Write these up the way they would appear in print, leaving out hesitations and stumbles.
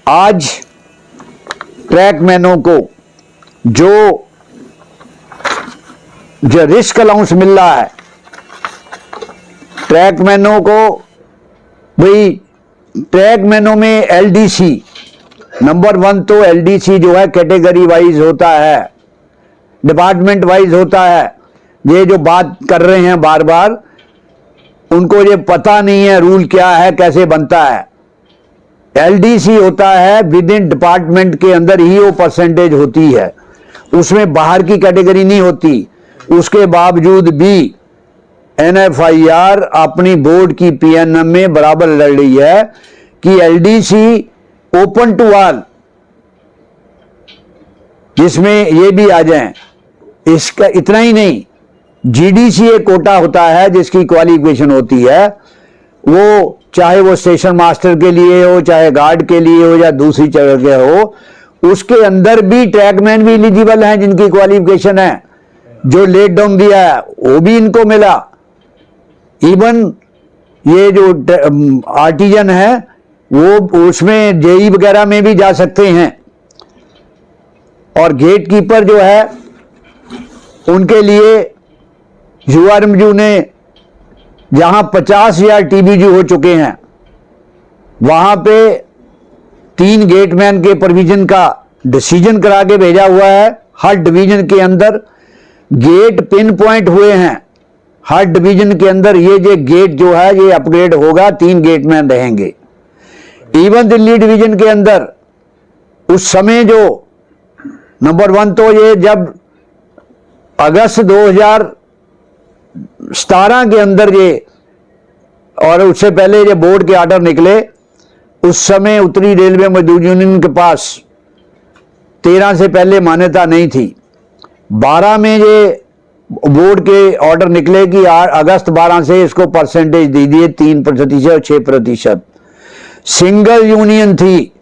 आज ट्रैकमैनों को जो रिस्क अलाउंस मिल रहा है, ट्रैकमैनों को भाई ट्रैकमैनों में एलडीसी नंबर 1 तो एलडीसी जो है कैटेगरी वाइज होता है, डिपार्टमेंट वाइज होता है। ये जो बात कर रहे हैं बार बार, उनको ये पता नहीं है रूल क्या है, कैसे बनता है। एलडीसी होता है विद इन डिपार्टमेंट के अंदर ही वो परसेंटेज होती है, उसमें बाहर की कैटेगरी नहीं होती। उसके बावजूद भी एनएफआईआर अपनी बोर्ड की पीएनएम में बराबर लड़ रही है कि एलडीसी ओपन टू ऑल, जिसमें ये भी आ जाएं। इसका इतना ही नहीं, जीडीसी एक कोटा होता है जिसकी क्वालिफिकेशन होती है, वो चाहे वो स्टेशन मास्टर के लिए हो, चाहे गार्ड के लिए हो, या दूसरी जगह के हो, उसके अंदर भी ट्रैकमैन भी एलिजिबल हैं जिनकी क्वालिफिकेशन है। जो लेट डाउन दिया है वो भी इनको मिला। इवन ये जो आर्टिजन है वो उसमें जेई वगैरह में भी जा सकते हैं। और गेट कीपर जो है उनके लिए यूआरएमयू ने जहां 50,000 टीबीजी हो चुके हैं, वहां पे 3 गेटमैन के प्रोविजन का डिसीजन करा के भेजा हुआ है। हर डिवीजन के अंदर गेट पिन पॉइंट हुए हैं, हर डिवीजन के अंदर ये गेट जो है ये अपग्रेड होगा, 3 गेटमैन रहेंगे। इवन दिल्ली डिवीजन के अंदर उस समय जो नंबर 1 तो ये जब अगस्त 2017 के अंदर ये, और उससे पहले ये बोर्ड के ऑर्डर निकले, उस समय उत्तरी रेलवे मजदूर यूनियन के पास 13 से पहले मान्यता नहीं थी। 12 में ये बोर्ड के ऑर्डर निकले कि अगस्त 12 से इसको परसेंटेज दे दिए 3% और 6%। सिंगल यूनियन थी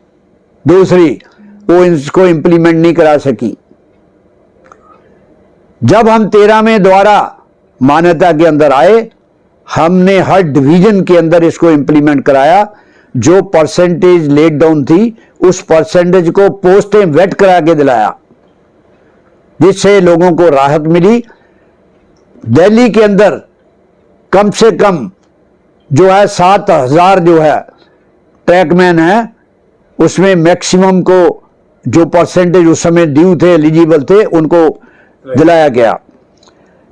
दूसरी, वो इसको इंप्लीमेंट नहीं करा सकी। जब हम 13 में द्वारा मान्यता के अंदर आए, हमने हर डिवीजन के अंदर इसको इंप्लीमेंट कराया। जो परसेंटेज लेट डाउन थी उस परसेंटेज को पोस्ट वेट करा के दिलाया, जिससे लोगों को राहत मिली। दिल्ली के अंदर कम से कम जो है 7,000 जो है ट्रैकमैन है, उसमें मैक्सिमम को जो परसेंटेज उस समय ड्यू थे, एलिजिबल थे, उनको दिलाया गया।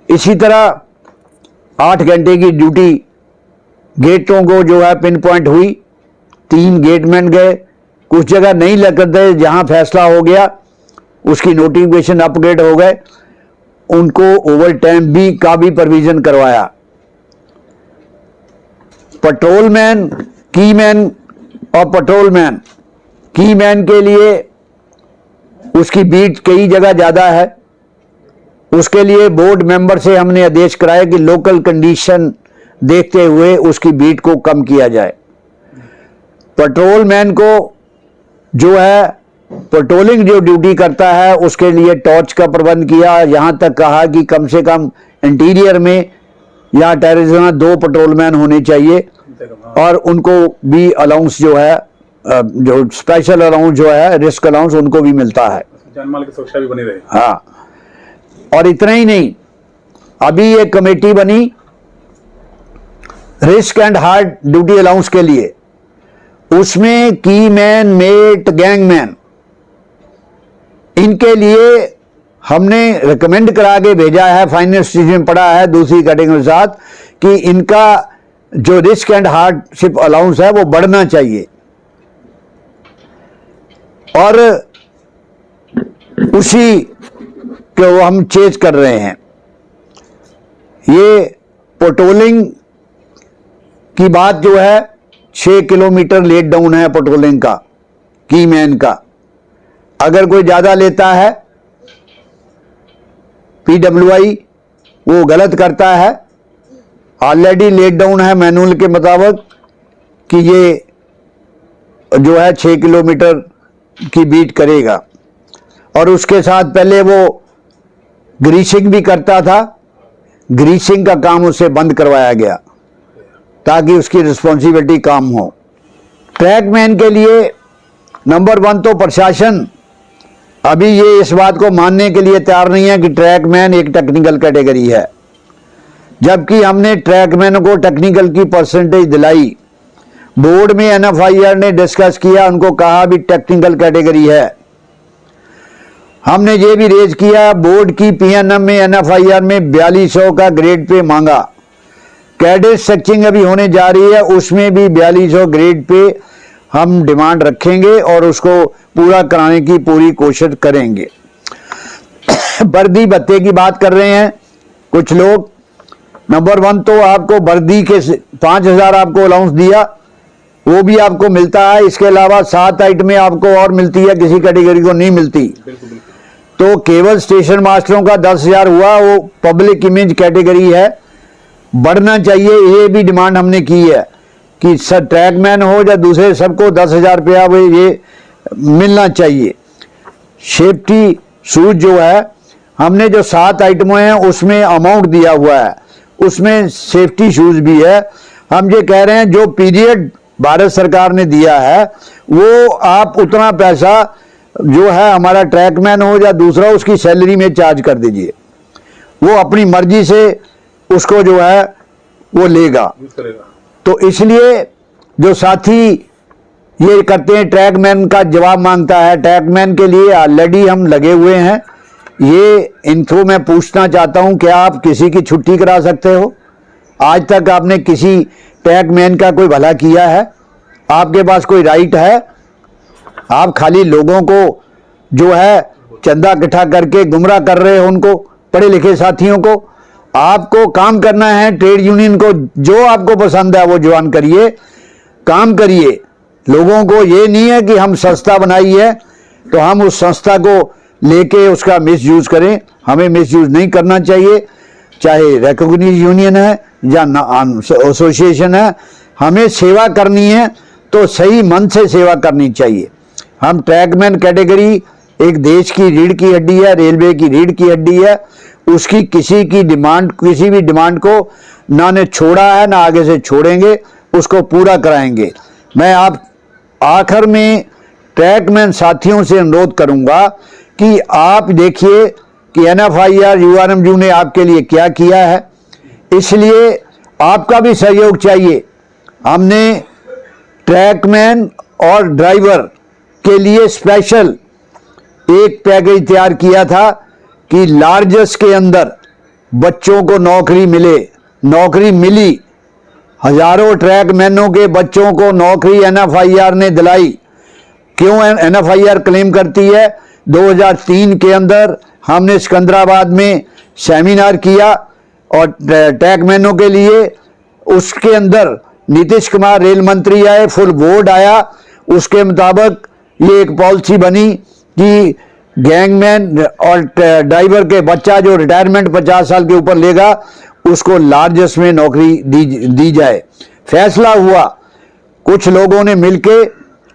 इसी तरह 8 घंटे की ड्यूटी गेटों को जो है पिन पॉइंट हुई, 3 गेटमैन गए। कुछ जगह नहीं लगते, जहां फैसला हो गया उसकी नोटिफिकेशन अपग्रेड हो गए, उनको ओवर टाइम भी का भी प्रोविजन करवाया। पेट्रोलमैन, कीमैन और पेट्रोलमैन, कीमैन के लिए उसकी बीट कई जगह ज्यादा है। उसके लिए बोर्ड मेंबर से हमने आदेश कराया कि लोकल कंडीशन देखते हुए उसकी बीट को कम किया जाए। पेट्रोलमैन को जो है पेट्रोलिंग जो ड्यूटी करता है उसके लिए टॉर्च का प्रबंध किया। यहां तक कहा कि कम से कम इंटीरियर में या टेरेस में 2 पेट्रोलमैन होने चाहिए, और उनको भी अलाउंस जो है, जो स्पेशल अलाउंस जो है, रिस्क अलाउंस, उनको भी मिलता है। जानमाल की सुरक्षा भी बनी रहे। हाँ, और इतना ही नहीं, अभी एक कमेटी बनी risk and hard duty allowance के लिए। उसमें कीमैन, मेट, गैंगमैन, इनके लिए हमने रिकमेंड करा के भेजा है, फाइनल स्टेज में पड़ा है दूसरी कैटेगरी के साथ, कि इनका जो रिस्क एंड हार्डशिप अलाउंस है वो बढ़ना चाहिए। और उसी को हम चेंज कर रहे हैं। ये पेट्रोलिंग की बात जो है, 6 किलोमीटर लेट डाउन है पेट्रोलिंग का, कीमैन का। अगर कोई ज्यादा लेता है पीडब्ल्यूआई, वो गलत करता है। ऑलरेडी लेट डाउन है मैनुअल के मुताबिक कि ये जो है 6 किलोमीटर की बीट करेगा। और उसके साथ पहले वो ग्रीसिंग भी करता था, ग्रीसिंग का काम उससे बंद करवाया गया ताकि उसकी रिस्पॉन्सिबिलिटी कम हो। ट्रैकमैन के लिए नंबर 1 तो प्रशासन अभी ये इस बात को मानने के लिए तैयार नहीं है कि ट्रैकमैन एक टेक्निकल कैटेगरी है, जबकि हमने ट्रैकमैन को टेक्निकल की परसेंटेज दिलाई। बोर्ड में NFIR ने डिस्कस किया, उनको कहा भी टेक्निकल कैटेगरी है। हमने ये भी रेज किया, बोर्ड की PNM में NFIR में 4200 का ग्रेड पे मांगा। कैडेट सेक्चिंग अभी होने जा रही है, उसमें भी 4200 ग्रेड पे हम डिमांड रखेंगे और उसको पूरा कराने की पूरी कोशिश करेंगे। वर्दी भत्ते की बात कर रहे हैं कुछ लोग। नंबर 1 तो आपको वर्दी के 5000 आपको अलाउंस दिया, वो भी आपको मिलता है। इसके अलावा 7 आइटमें आपको और मिलती है, किसी कैटेगरी को नहीं मिलती। तो केवल स्टेशन मास्टरों का 10,000 हुआ, वो पब्लिक इमेज कैटेगरी है, बढ़ना चाहिए। ये भी डिमांड हमने की है कि सर ट्रैकमैन हो या दूसरे सबको 10,000 रुपया वो ये मिलना चाहिए। सेफ्टी शूज जो है, हमने जो 7 आइटमें हैं उसमें अमाउंट दिया हुआ है, उसमें सेफ्टी शूज भी है। हम ये कह रहे हैं जो पीरियड भारत सरकार ने दिया है वो आप उतना पैसा जो है हमारा ट्रैकमैन हो या दूसरा उसकी सैलरी में चार्ज कर दीजिए, वो अपनी मर्जी से उसको जो है वो लेगा। तो इसलिए जो साथी ये करते हैं, ट्रैकमैन का जवाब मांगता है, ट्रैकमैन के लिए ऑलरेडी हम लगे हुए हैं। ये इनको मैं पूछना चाहता हूं, क्या आप किसी की छुट्टी करा सकते हो? आज तक आपने किसी ट्रैकमैन का कोई भला किया है? आपके पास कोई राइट है? आप खाली लोगों को जो है चंदा इकट्ठा करके गुमराह कर रहे हो, उनको पढ़े लिखे साथियों को। आपको काम करना है, ट्रेड यूनियन को जो आपको पसंद है वो ज्वाइन करिए, काम करिए। लोगों को ये नहीं है कि हम संस्था बनाई है तो हम उस संस्था को लेके उसका मिसयूज करें। हमें मिसयूज नहीं करना चाहिए, चाहे रिकॉग्नाइज्ड यूनियन है या एसोसिएशन है। हमें सेवा करनी है तो सही मन से सेवा करनी चाहिए। हम ट्रैकमैन कैटेगरी एक देश की रीढ़ की हड्डी है, रेलवे की रीढ़ की हड्डी है। उसकी किसी की डिमांड, किसी भी डिमांड को ना ने छोड़ा है ना आगे से छोड़ेंगे, उसको पूरा कराएंगे। मैं आप आखिर में ट्रैकमैन साथियों से अनुरोध करूंगा कि आप देखिए कि NFIR URMU ने आपके लिए क्या किया है, इसलिए आपका भी सहयोग चाहिए। हमने ट्रैकमैन और ड्राइवर के लिए स्पेशल एक पैकेज तैयार किया था कि लार्जेस्ट के अंदर बच्चों को नौकरी मिले। नौकरी मिली, हजारों ट्रैकमैनों के बच्चों को नौकरी NFIR ने दिलाई। क्यों NFIR क्लेम करती है? 2003 के अंदर हमने सिकंदराबाद में सेमिनार किया और ट्रैकमैनों के लिए, उसके अंदर नीतीश कुमार रेल मंत्री आए, फुल बोर्ड आया, उसके मुताबिक ये एक पॉलिसी बनी कि गैंगमैन और ड्राइवर के बच्चा जो रिटायरमेंट 50 साल के ऊपर लेगा उसको लार्जेस्ट में नौकरी दी जाए। फैसला हुआ, कुछ लोगों ने मिलके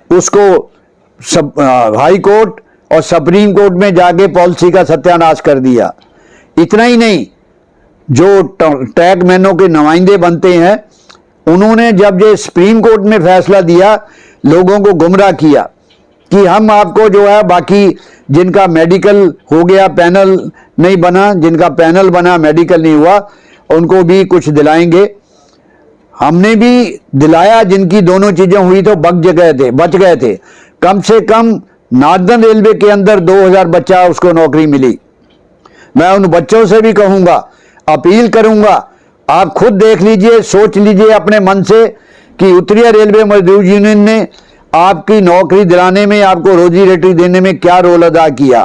उसको हाई कोर्ट और सुप्रीम कोर्ट में जाके पॉलिसी का सत्यानाश कर दिया। इतना ही नहीं, जो ट्रैकमैनों के नुमाइंदे बनते हैं उन्होंने जब ये सुप्रीम कोर्ट में फैसला दिया, लोगों को गुमराह किया कि हम आपको जो है बाकी जिनका मेडिकल हो गया पैनल नहीं बना, जिनका पैनल बना मेडिकल नहीं हुआ, उनको भी कुछ दिलाएंगे। हमने भी दिलाया, जिनकी दोनों चीजें हुई तो बच गए थे। कम से कम नॉर्दर्न रेलवे के अंदर 2000 बच्चा उसको नौकरी मिली। मैं उन बच्चों से भी कहूंगा, अपील करूंगा, आप खुद देख लीजिए, सोच लीजिए अपने मन से कि उत्तरीय रेलवे मजदूर यूनियन ने आपकी नौकरी दिलाने में, आपको रोजी रोटी देने में क्या रोल अदा किया।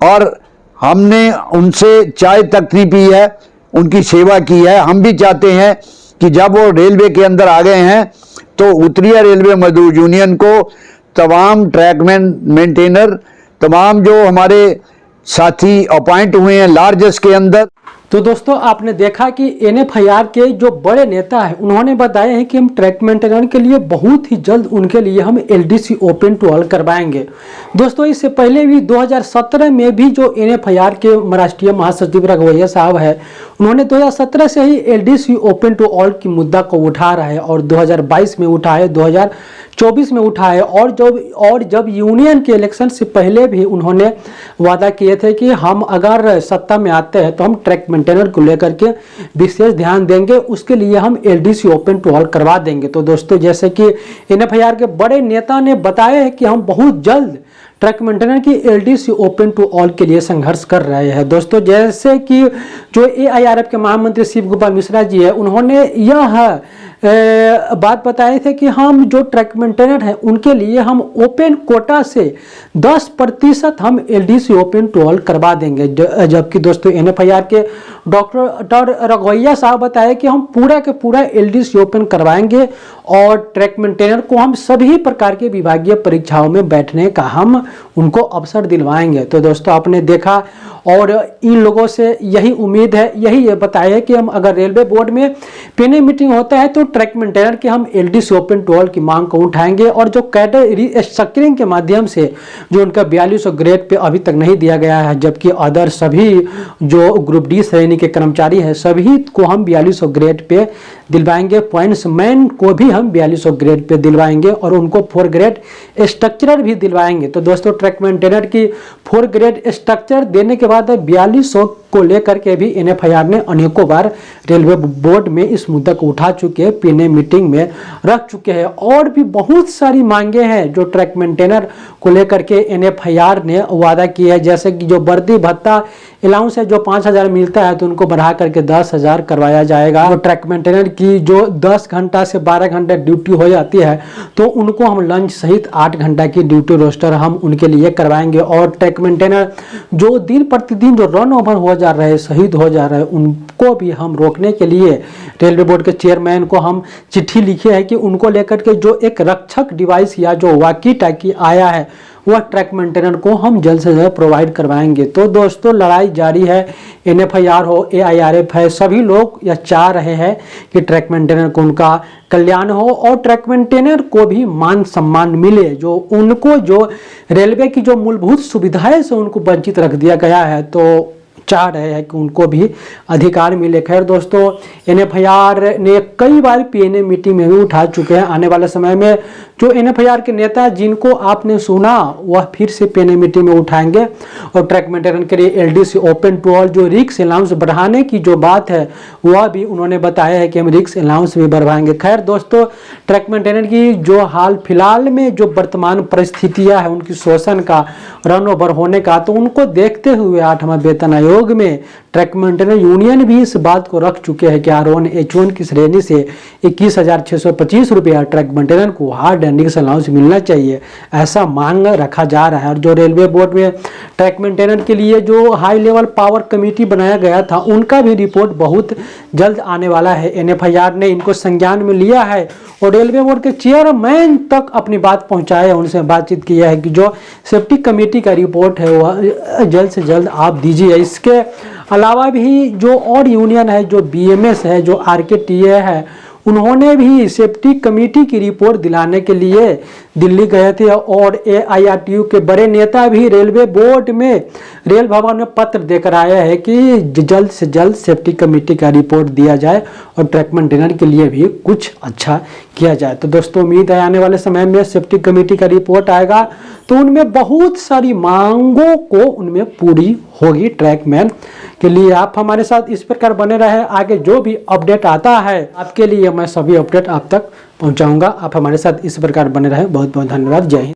और हमने उनसे चाय तक नहीं पी है, उनकी सेवा की है। हम भी चाहते हैं कि जब वो रेलवे के अंदर आ गए हैं तो उत्तरीय रेलवे मजदूर यूनियन को तमाम ट्रैकमैन मेंटेनर, तमाम जो हमारे साथी अपॉइंट हुए हैं लार्जेस्ट के अंदर, तो दोस्तों आपने देखा कि NFIR के जो बड़े नेता हैं उन्होंने बताया है कि हम ट्रैक मेंटेनर के लिए बहुत ही जल्द उनके लिए हम LDC ओपन टू ऑल करवाएंगे। दोस्तों इससे पहले भी 2017 में भी जो NFIR के राष्ट्रीय महासचिव रघुवैया साहब है उन्होंने 2017 से ही LDC ओपन टू ऑल की मुद्दा को उठा रहा है और 2022 में उठाए, 2024 में उठाए और जब यूनियन के इलेक्शन से पहले भी उन्होंने वादा किए थे कि हम अगर सत्ता में आते हैं तो हम ट्रैक मेंटेनर को लेकर के विशेष ध्यान देंगे, उसके लिए हम LDC ओपन टू ऑल करवा देंगे। तो दोस्तों जैसे कि NFIR के बड़े नेता ने बताया है कि हम बहुत जल्द ट्रैक मेंटेनर की LDC ओपन टू ऑल के लिए संघर्ष कर रहे हैं। दोस्तों जैसे कि जो AIRF के महामंत्री शिव गोपाल मिश्रा जी है उन्होंने यह बात बताए थे कि हम जो ट्रैक मेंटेनर है उनके लिए हम ओपन कोटा से 10% हम LDC ओपन टू ऑल करवा देंगे। जबकि दोस्तों NFIR के डॉक्टर रघुवैया साहब बताए कि हम पूरा के पूरा LDC ओपन करवाएंगे और ट्रैक मेंटेनर को हम सभी प्रकार के विभागीय परीक्षाओं में बैठने का हम उनको अवसर दिलवाएंगे। तो दोस्तों आपने देखा और इन लोगों से यही उम्मीद है, यही ये बताया कि हम अगर रेलवे बोर्ड में पीने मीटिंग होता है तो ट्रैक मेंटेनर के हम LDC ओपन टू ऑल की मांग को उठाएंगे और जो कैडर रिस्ट्रक्चरिंग के माध्यम से जो उनका 4200 ग्रेड पे अभी तक नहीं दिया गया है, जबकि अदर सभी जो ग्रुप डी श्रेणी के कर्मचारी हैं सभी को हम 4200 ग्रेड पे दिलवाएंगे। पॉइंट्समैन को भी हम 4200 ग्रेड पे दिलवाएंगे और उनको 4 ग्रेड स्ट्रक्चरर भी दिलवाएंगे। तो दोस्तों ट्रैक मेंटेनर की 4 ग्रेड स्ट्रक्चर देने के बाद 4200 को लेकर के भी NFIR ने अनेकों बार रेलवे बोर्ड में इस मुद्दा को उठा चुके हैं, पीने मीटिंग में रख चुके हैं और भी बहुत सारी मांगे हैं जो ट्रैक मेंटेनर को लेकर के NFIR ने वादा किया है। जैसे कि जो वर्दी भत्ता अलाउंस है जो 5000 मिलता है तो उनको बढ़ा करके 10,000 करवाया जाएगा। तो ट्रैक मेंटेनर की जो 10 घंटा से 12 घंटा ड्यूटी हो जाती है तो उनको हम लंच सहित 8 घंटा की ड्यूटी रोस्टर हम उनके लिए करवाएंगे। और ट्रैक मेंटेनर जो दिन प्रतिदिन जो रन ओवर हो जा रहे हैं, शहीद हो जा रहे हैं, उनको भी हम रोकने के लिए रेलवे बोर्ड के चेयरमैन को हम चिट्ठी लिखे है कि उनको लेकर के जो एक रक्षक डिवाइस या जो वॉकी टॉकी आया है वह ट्रैक मेंटेनर को हम जल्द से जल्द प्रोवाइड करवाएंगे। तो दोस्तों लड़ाई जारी है, NFIR हो AIRF है, सभी लोग यह चाह रहे हैं कि ट्रैक मेंटेनर को उनका कल्याण हो और ट्रैक मेंटेनर को भी मान सम्मान मिले, जो उनको जो रेलवे की जो मूलभूत सुविधाएं से उनको वंचित रख दिया गया है तो चाह रहे हैं कि उनको भी अधिकार मिले। खैर दोस्तों NFIR ने कई बार पीएनए मीटिंग में भी उठा चुके हैं। आने वाले समय में जो NFIR के नेता जिनको आपने सुना वह फिर से पीएनए मीटिंग में उठाएंगे और ट्रैक मेंटेनर के लिए LDC ओपन टू ऑल जो रिक्स अलाउंस बढ़ाने की जो बात है वह भी उन्होंने बताया है कि हम रिक्स अलाउंस भी बढ़वाएंगे। खैर दोस्तों ट्रैक मेंटेनर की जो हाल फिलहाल में जो वर्तमान परिस्थितियां है उनकी शोषण का, रन ओवर होने का, तो उनको देखते हुए 8वां वेतन आयोग में ट्रैक मेंटेनर यूनियन भी इस बात को रख चुके हैं कि R1 H1 की श्रेणी से 21,625 रुपया ट्रैक मेंटेनर को हार्ड एंडिंग्स अलाउंस मिलना चाहिए, ऐसा मांग रखा जा रहा है। और जो रेलवे बोर्ड में ट्रैक मेंटेनर के लिए जो हाई लेवल पावर कमेटी बनाया गया था उनका भी रिपोर्ट बहुत जल्द आने वाला है। NFIR ने इनको संज्ञान में लिया है और रेलवे बोर्ड के चेयरमैन तक अपनी बात पहुंचाया, उनसे बातचीत किया है कि जो सेफ्टी कमेटी का रिपोर्ट है वह जल्द से जल्द आप दीजिए। इसके अलावा भी जो और यूनियन है, जो BMS है, जो RKTA है, उन्होंने भी सेफ्टी कमेटी की रिपोर्ट दिलाने के लिए दिल्ली गए थे और AIRTU के बड़े नेता भी रेलवे बोर्ड में रेल भवन में पत्र देकर आया है कि जल्द से जल्द सेफ्टी कमेटी का रिपोर्ट दिया जाए और ट्रैक मेंटेनर के लिए भी कुछ अच्छा किया जाए। तो दोस्तों उम्मीद है आने वाले समय में सेफ्टी कमेटी का रिपोर्ट आएगा तो उनमें बहुत सारी मांगों को उनमें पूरी होगी ट्रैक मैन के लिए। आप हमारे साथ इस प्रकार बने रहे, आगे जो भी अपडेट आता है आपके लिए मैं सभी अपडेट आप तक पहुंचाऊंगा। आप हमारे साथ इस प्रकार बने रहे। बहुत बहुत धन्यवाद। जय हिंद।